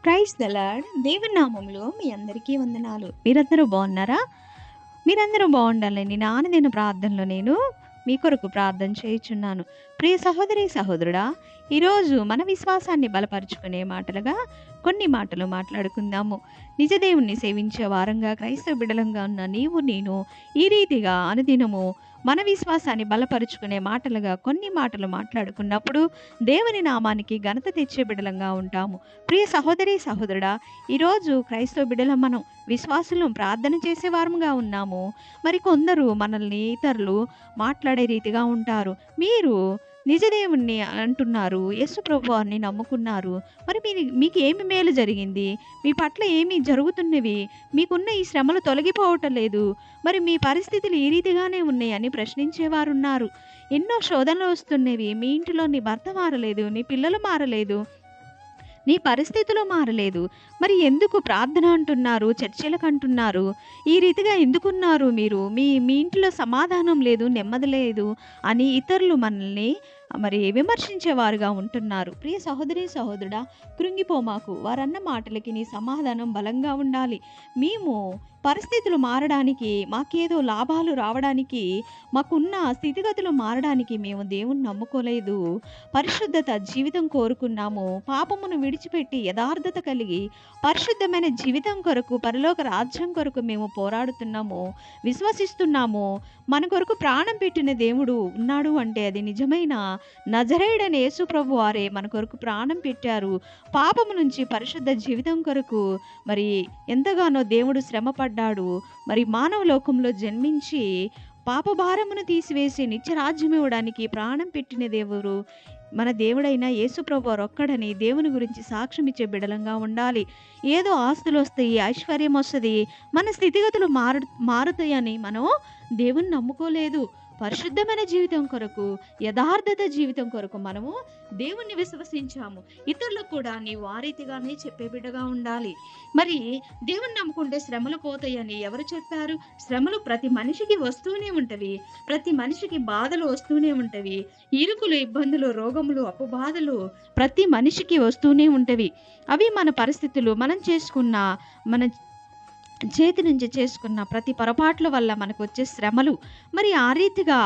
Praise the lord. దేవుని నామములో మీ అందరికీ వందనాలు. మీరందరూ బాగున్నారా? మీరందరూ బాగుండాలని నా అనుదిన ప్రార్థనలో నేను మీ కొరకు ప్రార్థన చేయుచున్నాను. ప్రియ సహోదరి సహోదరుడా, ఈరోజు మన విశ్వాసాన్ని బలపరుచుకునే మాటలుగా కొన్ని మాటలు మాట్లాడుకుందాము. నిజ దేవుణ్ణి సేవించే వారంగా క్రైస్తవ బిడ్డలంగా ఉన్న నీవు నేను ఈ రీతిగా అనుదినము మన విశ్వాసాన్ని బలపరుచుకునే మాటలుగా కొన్ని మాటలు మాట్లాడుకున్నప్పుడు దేవుని నామానికి ఘనత తెచ్చే బిడ్డలంగా ఉంటాము. ప్రియ సహోదరి సహోదరుడా, ఈరోజు క్రైస్తవ బిడ్డలం మనం విశ్వాసులు ప్రార్థన చేసేవారంగా ఉన్నాము. మరి కొందరు మనల్ని ఇతరులు మాట్లాడే రీతిగా ఉంటారు. మీరు నిజ దేవుణ్ణి అంటున్నారు, యేసు ప్రభువారిని నమ్ముకున్నారు. మరి మీకు ఏమి మేలు జరిగింది? మీ పట్ల ఏమి జరుగుతున్నవి? మీకున్న ఈ శ్రమలు తొలగిపోవటం లేదు. మరి మీ పరిస్థితులు ఈ రీతిగానే ఉన్నాయని ప్రశ్నించేవారున్నారు. ఎన్నో శోధనలు వస్తున్నవి. మీ ఇంటిలో నీ భర్త మారలేదు, నీ పిల్లలు మారలేదు, నీ పరిస్థితులు మారలేదు. మరి ఎందుకు ప్రార్థన అంటున్నారు, చర్చలకు అంటున్నారు? ఈ రీతిగా ఎందుకున్నారు మీరు? మీ మీ ఇంట్లో సమాధానం లేదు, నెమ్మది లేదు అని ఇతరులు మనల్ని మరి విమర్శించేవారుగా ఉంటున్నారు. ప్రియ సహోదరి సహోదరుడా, కృంగిపోమాకు. వారన్న మాటలకి నీ సమాధానం బలంగా ఉండాలి. మేము పరిస్థితులు మారడానికి, మాకేదో లాభాలు రావడానికి, మాకున్న స్థితిగతులు మారడానికి మేము దేవుణ్ణి నమ్ముకోలేదు. పరిశుద్ధత జీవితం కోరుకున్నాము. పాపమును విడిచిపెట్టి యథార్థత కలిగి పరిశుద్ధమైన జీవితం కొరకు, పరలోక రాజ్యం కొరకు మేము పోరాడుతున్నాము, విశ్వసిస్తున్నాము. మన కొరకు ప్రాణం పెట్టిన దేవుడు ఉన్నాడు అంటే అది నిజమైన నజరేయుడైన యేసు ప్రభు వారే మన కొరకు ప్రాణం పెట్టారు. పాపము నుంచి పరిశుద్ధ జీవితం కొరకు మరి ఎంతగానో దేవుడు శ్రమ పడ్డాడు. మరి మానవ లోకంలో జన్మించి పాపభారమును తీసివేసి నిత్యరాజ్యం ఇవ్వడానికి ప్రాణం పెట్టిన దేవుడు మన దేవుడైన యేసు ప్రభువారు ఒక్కడని దేవుని గురించి సాక్ష్యం ఇచ్చే బిడలంగా ఉండాలి. ఏదో ఆస్తులు వస్తాయి, ఐశ్వర్యం వస్తుంది, మన స్థితిగతులు మారుతాయని మనం దేవుని నమ్ముకోలేదు. పరిశుద్ధమైన జీవితం కొరకు, యథార్థత జీవితం కొరకు మనము దేవుణ్ణి విశ్వసించాము. ఇతరులకు కూడా నీవు ఆ రీతిగానే చెప్పే బిడ్డగా ఉండాలి. మరి దేవుణ్ణి నమ్ముకుంటే శ్రమలు పోతాయని ఎవరు చెప్పారు? శ్రమలు ప్రతి మనిషికి వస్తూనే ఉంటవి. ప్రతి మనిషికి బాధలు వస్తూనే ఉంటవి. ఇరుకులు, ఇబ్బందులు, రోగములు, అపబాధలు ప్రతి మనిషికి వస్తూనే ఉంటవి. అవి మన పరిస్థితులు, మనం చేసుకున్న మన చేతి నుంచి చేసుకున్న ప్రతి పొరపాట్ల వల్ల మనకు వచ్చే శ్రమలు. మరి ఆ రీతిగా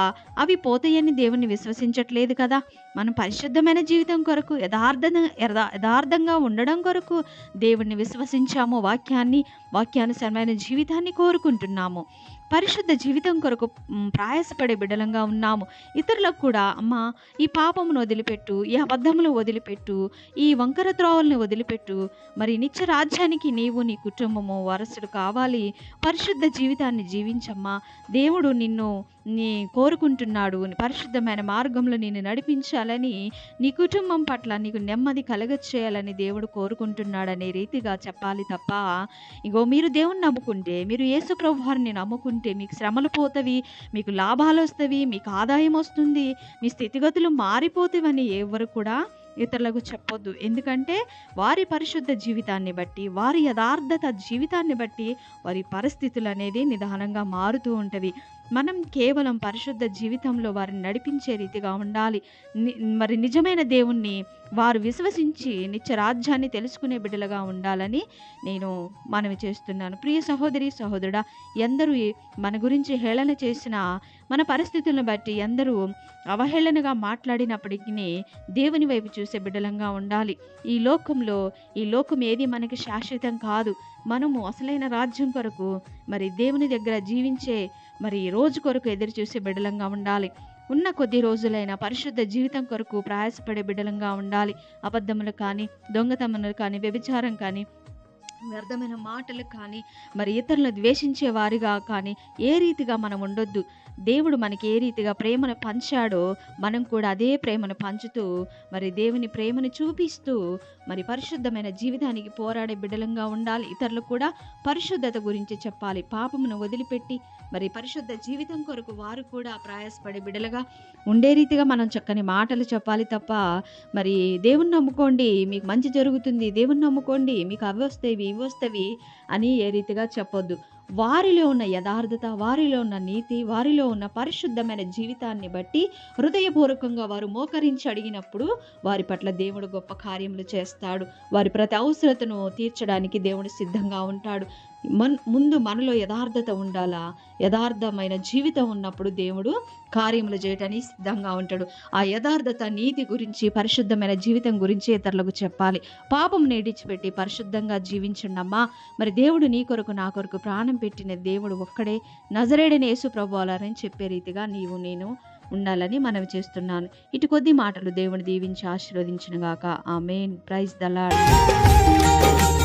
అవి పోతాయని దేవుణ్ణి విశ్వసించట్లేదు కదా. మనం పరిశుద్ధమైన జీవితం కొరకు, యథార్థంగా ఉండడం కొరకు దేవుణ్ణి విశ్వసించాము. వాక్యానుసారమైన జీవితాన్ని కోరుకుంటున్నాము. పరిశుద్ధ జీవితం కొరకు ప్రయాసపడే బిడ్డలంగా ఉన్నాము. ఇతరులకు కూడా అమ్మా, ఈ పాపమును వదిలిపెట్టు, ఈ అబద్ధములు వదిలిపెట్టు, ఈ వంకర త్రోవల్ని వదిలిపెట్టు. మరి నిత్య రాజ్యానికి నీవు నీ కుటుంబము వారసుడు కావాలి. పరిశుద్ధ జీవితాన్ని జీవించమ్మా. దేవుడు నిన్ను కోరుకుంటున్నాడు. పరిశుద్ధమైన మార్గంలో నిన్ను నడిపించాలని, నీ కుటుంబం పట్ల నీకు నెమ్మది కలగచేయాలని దేవుడు కోరుకుంటున్నాడనే రీతిగా చెప్పాలి తప్ప, ఇగో మీరు దేవుణ్ణి నమ్ముకుంటే, మీరు యేసు ప్రభువారిని నమ్ముకుంటే మీకు శ్రమలు పోతవి, మీకు లాభాలు వస్తవి, మీకు ఆదాయం వస్తుంది, మీ స్థితిగతులు మారిపోతావని ఎవరు కూడా ఇతరులకు చెప్పొద్దు. ఎందుకంటే వారి పరిశుద్ధ జీవితాన్ని బట్టి, వారి యథార్థత జీవితాన్ని బట్టి వారి పరిస్థితులు అనేది నిదానంగా మారుతూ ఉంటవి. మనం కేవలం పరిశుద్ధ జీవితంలో వారిని నడిపించే రీతిగా ఉండాలి. మరి నిజమైన దేవుణ్ణి వారు విశ్వసించి నిత్య రాజ్యాన్ని తెలుసుకునే బిడ్డలుగా ఉండాలని నేను మనవి చేస్తున్నాను. ప్రియ సహోదరి సహోదరుడా, ఎందరూ మన గురించి హేళన చేసిన, మన పరిస్థితులను బట్టి ఎందరూ అవహేళనగా మాట్లాడినప్పటికీ దేవుని వైపు చూసే బిడ్డలంగా ఉండాలి. ఈ లోకం ఏది మనకి శాశ్వతం కాదు. మనము అసలైన రాజ్యం కొరకు, మరి దేవుని దగ్గర జీవించే మరి రోజు కొరకు ఎదురు చూసే బిడ్డలంగా ఉండాలి. ఉన్న కొద్ది రోజులైన పరిశుద్ధ జీవితం కొరకు ప్రయాసపడే బిడ్డలంగా ఉండాలి. అబద్ధములు కానీ, దొంగతనములు కానీ, వ్యభిచారం కానీ, వ్యర్థమైన మాటలు కానీ, మరి ఇతరులను ద్వేషించే వారిగా కానీ ఏ రీతిగా మనం ఉండొద్దు. దేవుడు మనకి ఏ రీతిగా ప్రేమను పంచాడో మనం కూడా అదే ప్రేమను పంచుతూ, మరి దేవుని ప్రేమను చూపిస్తూ, మరి పరిశుద్ధమైన జీవితానికి పోరాడే బిడ్డలంగా ఉండాలి. ఇతరులకు కూడా పరిశుద్ధత గురించి చెప్పాలి. పాపమును వదిలిపెట్టి మరి పరిశుద్ధ జీవితం కొరకు వారు కూడా ప్రయాసపడే బిడ్డలుగా ఉండే రీతిగా మనం చక్కని మాటలు చెప్పాలి తప్ప, మరి దేవుణ్ణి నమ్ముకోండి మీకు మంచి జరుగుతుంది, దేవుణ్ణి నమ్ముకోండి మీకు అవి వస్తేవి ఇవి వస్తేవి అని ఏ రీతిగా చెప్పొద్దు. వారిలో ఉన్న యథార్థత, వారిలో ఉన్న నీతి, వారిలో ఉన్న పరిశుద్ధమైన జీవితాన్ని బట్టి హృదయపూర్వకంగా వారు మోకరించి అడిగినప్పుడు వారి పట్ల దేవుడు గొప్ప కార్యములు చేస్తాడు. వారి ప్రతి అవసరతను తీర్చడానికి దేవుడు సిద్ధంగా ఉంటాడు. ముందు మనలో యథార్థత ఉండాలా. యథార్థమైన జీవితం ఉన్నప్పుడు దేవుడు కార్యములు చేయటానికి సిద్ధంగా ఉంటాడు. ఆ యథార్థత, నీతి గురించి, పరిశుద్ధమైన జీవితం గురించి ఇతరులకు చెప్పాలి. పాపం నేడిచిపెట్టి పరిశుద్ధంగా జీవించండమ్మా. మరి దేవుడు నీ కొరకు నా కొరకు ప్రాణం పెట్టిన దేవుడు ఒక్కడే, నజరేయుడైన యేసు ప్రభువారని చెప్పే రీతిగా నీవు నేను ఉండాలని మనవి చేస్తున్నాను. ఇటు కొద్ది మాటలు దేవుని దీవించి ఆశీర్వదించును గాక. ఆమేన్. Praise the lord.